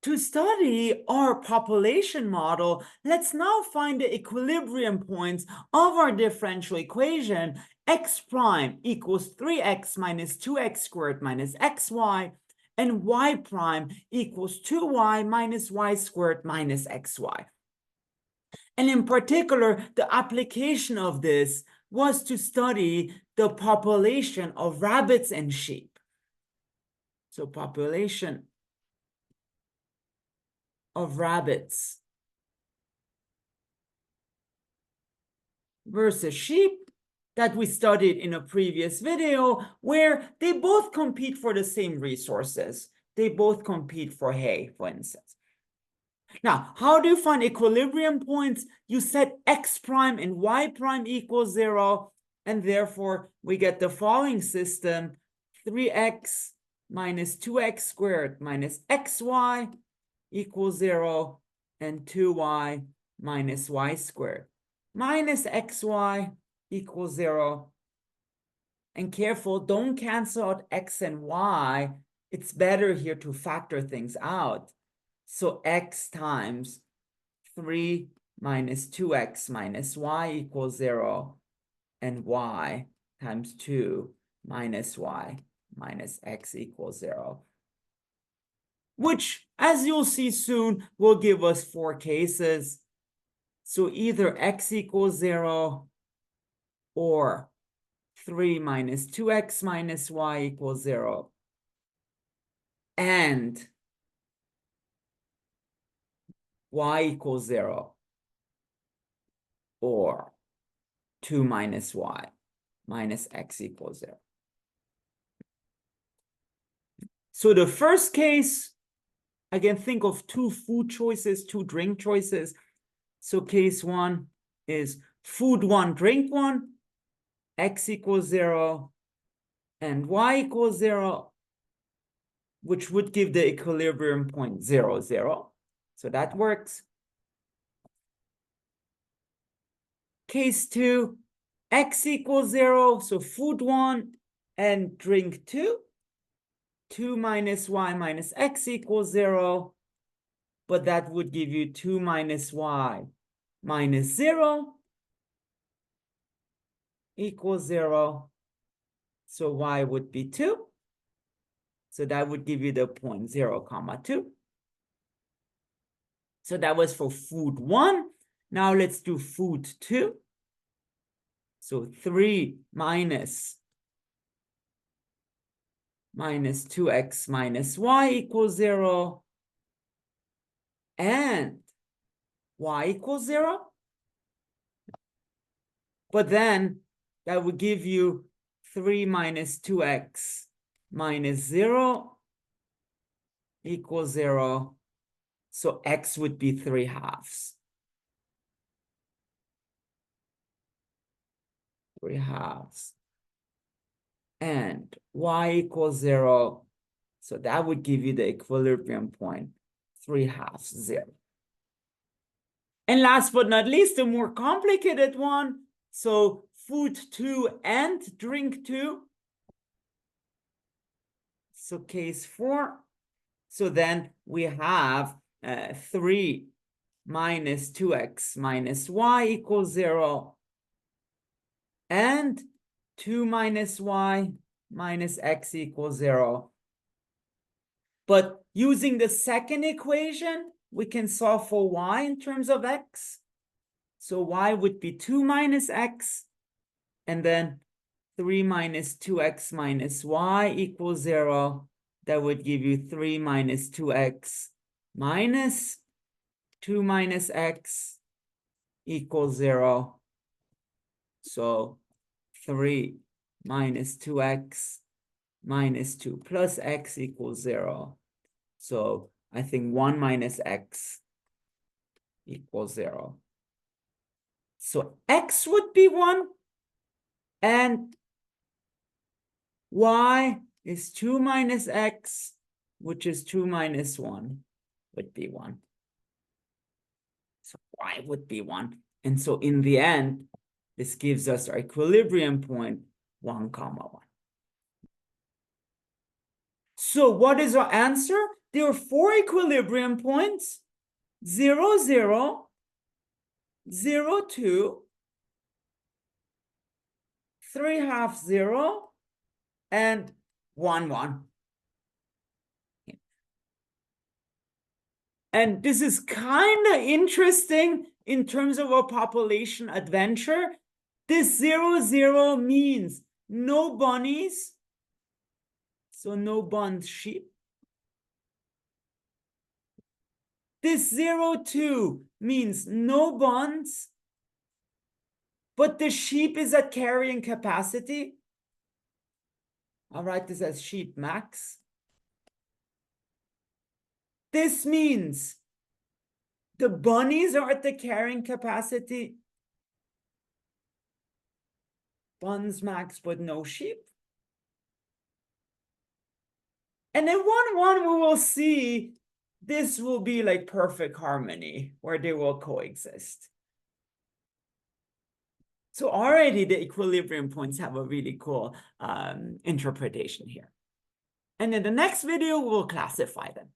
To study our population model, let's now find the equilibrium points of our differential equation. X prime equals 3x minus 2x squared minus xy, and y prime equals 2y minus y squared minus xy. And in particular, the application of this was to study the population of rabbits and sheep. So population of rabbits versus sheep that we studied in a previous video, where they both compete for the same resources. They both compete for hay, for instance. Now, how do you find equilibrium points? You set x prime and y prime equals 0, and therefore we get the following system: 3x minus 2x squared minus xy equals 0, and 2y minus y squared minus xy equals 0. And careful, don't cancel out x and y. It's better here to factor things out. So x times 3 minus 2x minus y equals 0, and y times 2 minus y minus x equals 0. Which, as you'll see soon, will give us 4 cases. So either x equals 0, or 3 minus 2x minus y equals 0, and y equals 0, or 2 minus y minus x equals 0. So the first case, again, think of 2 food choices, 2 drink choices. So case 1 is food 1, drink 1, x equals 0, and y equals 0, which would give the equilibrium point 0, 0. So that works. Case 2, x equals 0, so food 1 and drink 2. 2 minus y minus x equals 0, but that would give you 2 minus y minus 0 equals 0. So y would be 2. So that would give you the point 0, comma 2. So that was for food 1. Now let's do food 2. So 3 minus 2x minus y equals 0, and y equals 0. But then that would give you 3 minus 2x minus 0 equals 0. So x would be 3/2. 3/2. And y equals 0. So that would give you the equilibrium point, 3/2, 0. And last but not least, the more complicated one. So food 2 and drink 2. So case 4. So then we have 3 minus 2x minus y equals 0, and 2 minus y minus x equals 0. But using the second equation, we can solve for y in terms of x. So y would be 2 minus x, and then 3 minus 2x minus y equals 0. That would give you 3 minus 2x minus 2 minus x equals 0. So 3 minus 2x minus 2 plus x equals 0. So I think 1 minus x equals 0. So x would be 1, and y is 2 minus x, which is 2 minus 1, would be 1. So y would be 1. And so in the end, this gives us our equilibrium point, 1, 1. So what is our answer? there are 4 equilibrium points, 0, 0, 0, 2, 3/2, 0, and 1, 1. And this is kind of interesting in terms of a population adventure. This 0, 0 means no bunnies, so no bunned sheep. This 0, 2 means no buns, but the sheep is at carrying capacity. I'll write this as sheep max. This means the bunnies are at the carrying capacity. Buns max, but no sheep. And then 1, 1, we will see this will be like perfect harmony where they will coexist. So already the equilibrium points have a really cool interpretation here. And in the next video, we'll classify them.